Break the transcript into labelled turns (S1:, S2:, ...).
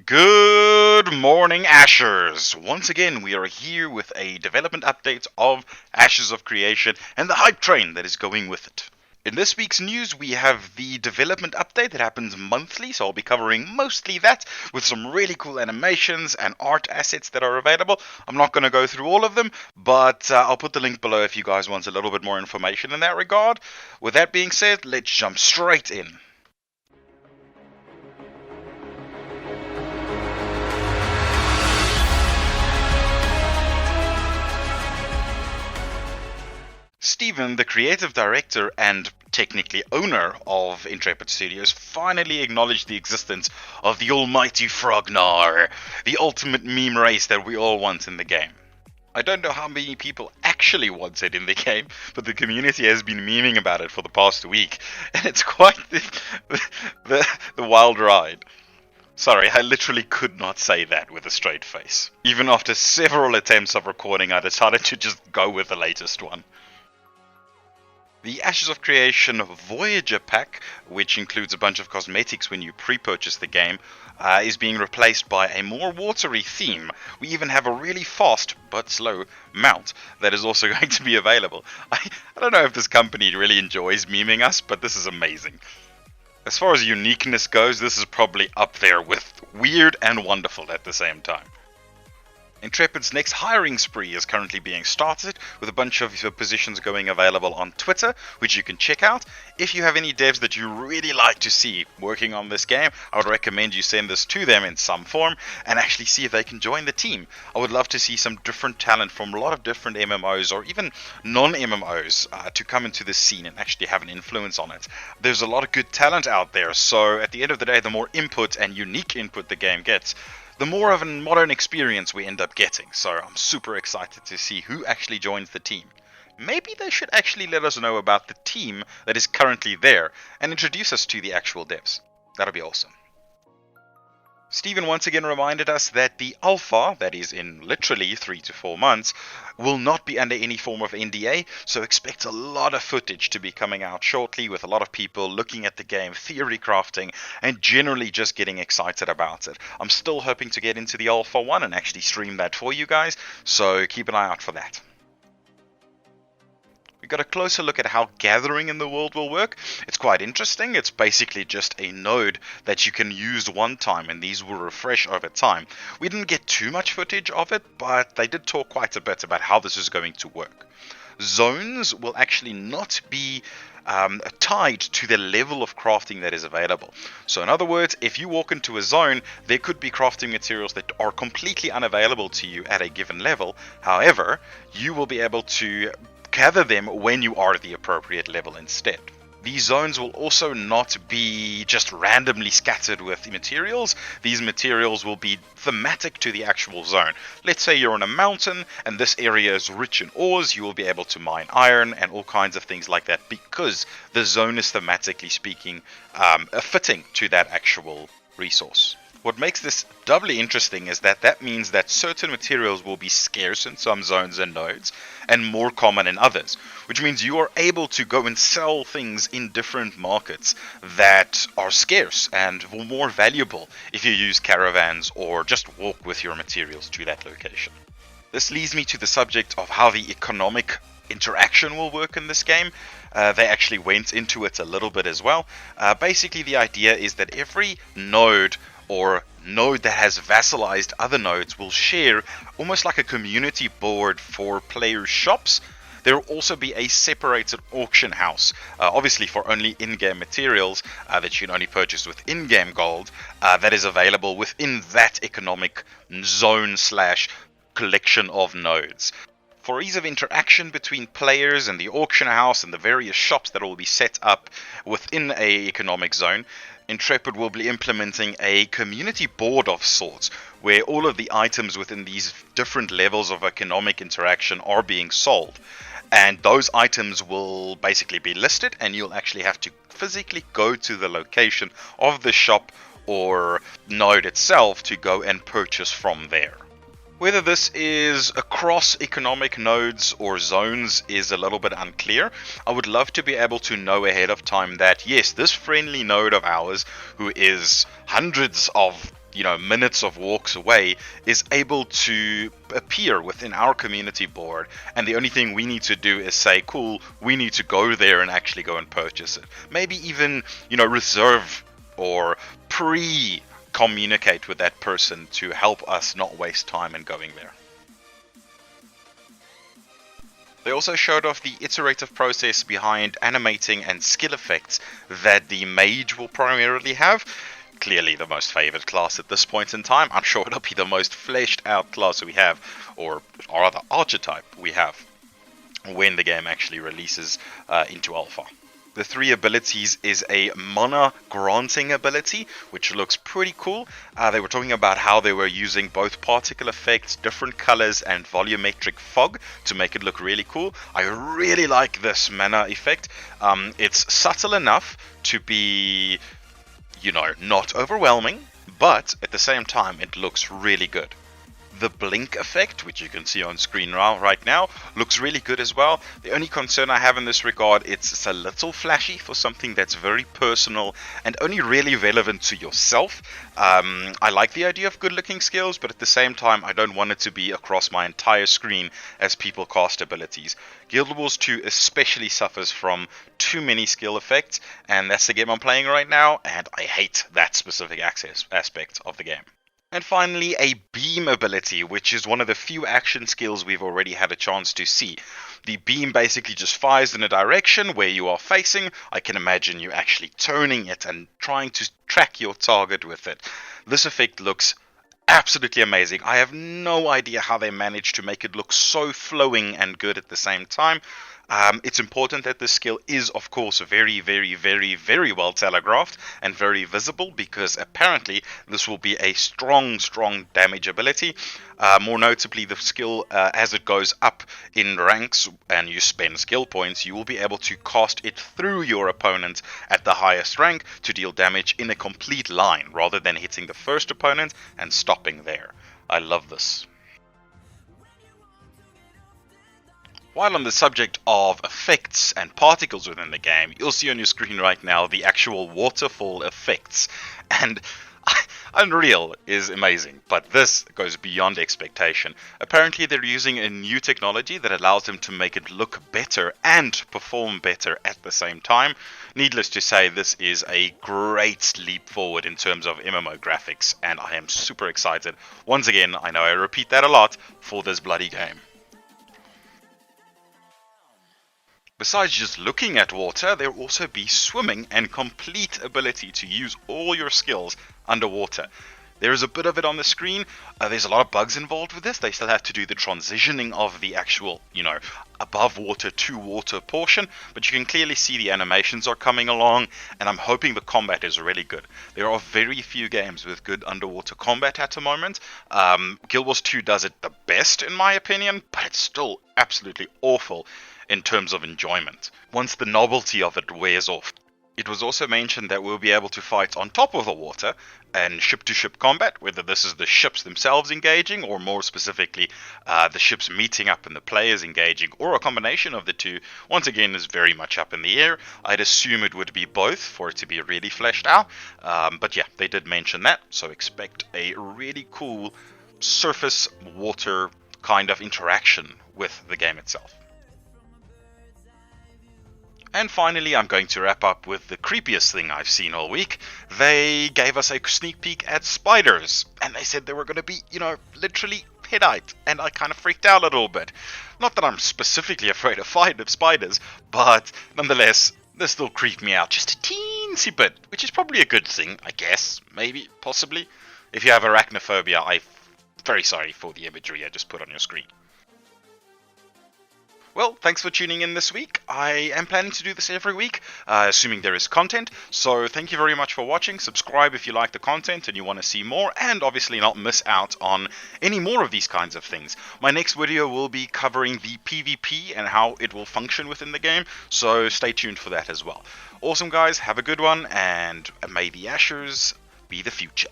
S1: Good morning, Ashers! Once again, we are here with a development update of Ashes of Creation and the hype train that is going with it. In this week's news, we have the development update that happens monthly, so I'll be covering mostly that with some really cool animations and art assets that are available. I'm not going to go through all of them, but I'll put the link below if you guys want a little bit more information in that regard. With that being said, let's jump straight in. Steven, the creative director and technically owner of Intrepid Studios, finally acknowledged the existence of the almighty Frognar, the ultimate meme race that we all want in the game. I don't know how many people actually want it in the game, but the community has been memeing about it for the past week, and it's quite the wild ride. Sorry, I literally could not say that with a straight face. Even after several attempts of recording, I decided to just go with the latest one. The Ashes of Creation Voyager pack, which includes a bunch of cosmetics when you pre-purchase the game, is being replaced by a more watery theme. We even have a really fast but slow mount that is also going to be available. I don't know if this company really enjoys memeing us, but this is amazing. As far as uniqueness goes, this is probably up there with weird and wonderful at the same time. Intrepid's next hiring spree is currently being started, with a bunch of positions going available on Twitter, which you can check out. If you have any devs that you really like to see working on this game, I would recommend you send this to them in some form and actually see if they can join the team. I would love to see some different talent from a lot of different MMOs or even non-MMOs to come into this scene and actually have an influence on it. There's a lot of good talent out there, so at the end of the day, the more input and unique input the game gets, the more of a modern experience we end up getting. So I'm super excited to see who actually joins the team. Maybe they should actually let us know about the team that is currently there and introduce us to the actual devs. That'll be awesome. Steven once again reminded us that the alpha, that is in literally 3 to 4 months, will not be under any form of NDA, so expect a lot of footage to be coming out shortly with a lot of people looking at the game, theory crafting, and generally just getting excited about it. I'm still hoping to get into the alpha one and actually stream that for you guys, so keep an eye out for that. We got a closer look at how gathering in the world will work. It's quite interesting. It's basically just a node that you can use one time, and these will refresh over time. We didn't get too much footage of it, but they did talk quite a bit about how this is going to work. Zones will actually not be tied to the level of crafting that is available. So in other words, if you walk into a zone, there could be crafting materials that are completely unavailable to you at a given level. However, you will be able to gather them when you are at the appropriate level instead. These zones will also not be just randomly scattered with materials. These materials will be thematic to the actual zone. Let's say you're on a mountain and this area is rich in ores, you will be able to mine iron and all kinds of things like that because the zone is thematically speaking fitting to that actual resource. What makes this doubly interesting is that means that certain materials will be scarce in some zones and nodes and more common in others, which means you are able to go and sell things in different markets that are scarce and more valuable if you use caravans or just walk with your materials to that location. This leads me to the subject of how the economic interaction will work in this game. They actually went into it a little bit as well. Basically, the idea is that every node or node that has vassalized other nodes will share almost like a community board for player shops. There will also be a separated auction house, obviously for only in-game materials that you can only purchase with in-game gold, that is available within that economic zone slash collection of nodes. For ease of interaction between players and the auction house and the various shops that will be set up within a economic zone, Intrepid will be implementing a community board of sorts where all of the items within these different levels of economic interaction are being sold. And those items will basically be listed and you'll actually have to physically go to the location of the shop or node itself to go and purchase from there. Whether this is across economic nodes or zones is a little bit unclear. I would love to be able to know ahead of time that yes, this friendly node of ours, who is hundreds of minutes of walks away, is able to appear within our community board, and the only thing we need to do is say, cool, we need to go there and actually go and purchase it. Maybe even, reserve or pre-communicate with that person to help us not waste time in going there. They also showed off the iterative process behind animating and skill effects that the mage will primarily have. Clearly the most favored class at this point in time. I'm sure it'll be the most fleshed out class we have, or rather archetype we have, when the game actually releases into alpha. The 3 abilities is a mana granting ability, which looks pretty cool. They were talking about how they were using both particle effects, different colors, and volumetric fog to make it look really cool. I really like this mana effect. It's subtle enough to be, not overwhelming, but at the same time, it looks really good. The blink effect, which you can see on screen right now, looks really good as well. The only concern I have in this regard, it's a little flashy for something that's very personal and only really relevant to yourself. I like the idea of good looking skills, but at the same time I don't want it to be across my entire screen as people cast abilities. Guild Wars 2 especially suffers from too many skill effects, and that's the game I'm playing right now, and I hate that specific aspect of the game. And finally, a beam ability, which is one of the few action skills we've already had a chance to see. The beam basically just fires in a direction where you are facing. I can imagine you actually turning it and trying to track your target with it. This effect looks absolutely amazing. I have no idea how they managed to make it look so flowing and good at the same time. It's important that this skill is, of course, very, very, very, very well telegraphed and very visible, because apparently this will be a strong damage ability. More notably, the skill, as it goes up in ranks and you spend skill points, you will be able to cast it through your opponent at the highest rank to deal damage in a complete line, rather than hitting the first opponent and stopping there. I love this. While on the subject of effects and particles within the game, you'll see on your screen right now the actual waterfall effects. And Unreal is amazing, but this goes beyond expectation. Apparently they're using a new technology that allows them to make it look better and perform better at the same time. Needless to say, this is a great leap forward in terms of MMO graphics, and I am super excited. Once again, I know I repeat that a lot, for this bloody game. Besides just looking at water, there will also be swimming and complete ability to use all your skills underwater. There is a bit of it on the screen. There's a lot of bugs involved with this. They still have to do the transitioning of the actual, above water to water portion. But you can clearly see the animations are coming along, and I'm hoping the combat is really good. There are very few games with good underwater combat at the moment. Guild Wars 2 does it the best, in my opinion, but it's still absolutely awful in terms of enjoyment, once the novelty of it wears off. It was also mentioned that we'll be able to fight on top of the water and ship-to-ship combat, whether this is the ships themselves engaging, or more specifically, the ships meeting up and the players engaging, or a combination of the two. Once again, is very much up in the air. I'd assume it would be both for it to be really fleshed out. But yeah, they did mention that, so expect a really cool surface water kind of interaction with the game itself. And finally, I'm going to wrap up with the creepiest thing I've seen all week. They gave us a sneak peek at spiders, and they said they were going to be, literally head-eyed, and I kind of freaked out a little bit. Not that I'm specifically afraid of spiders, but nonetheless, they still creep me out just a teensy bit, which is probably a good thing, I guess, maybe, possibly. If you have arachnophobia, I'm very sorry for the imagery I just put on your screen. Well, thanks for tuning in this week. I am planning to do this every week, assuming there is content. So thank you very much for watching. Subscribe if you like the content and you want to see more, and obviously not miss out on any more of these kinds of things. My next video will be covering the PvP and how it will function within the game, so stay tuned for that as well. Awesome guys, have a good one, and may the Ashers be the future.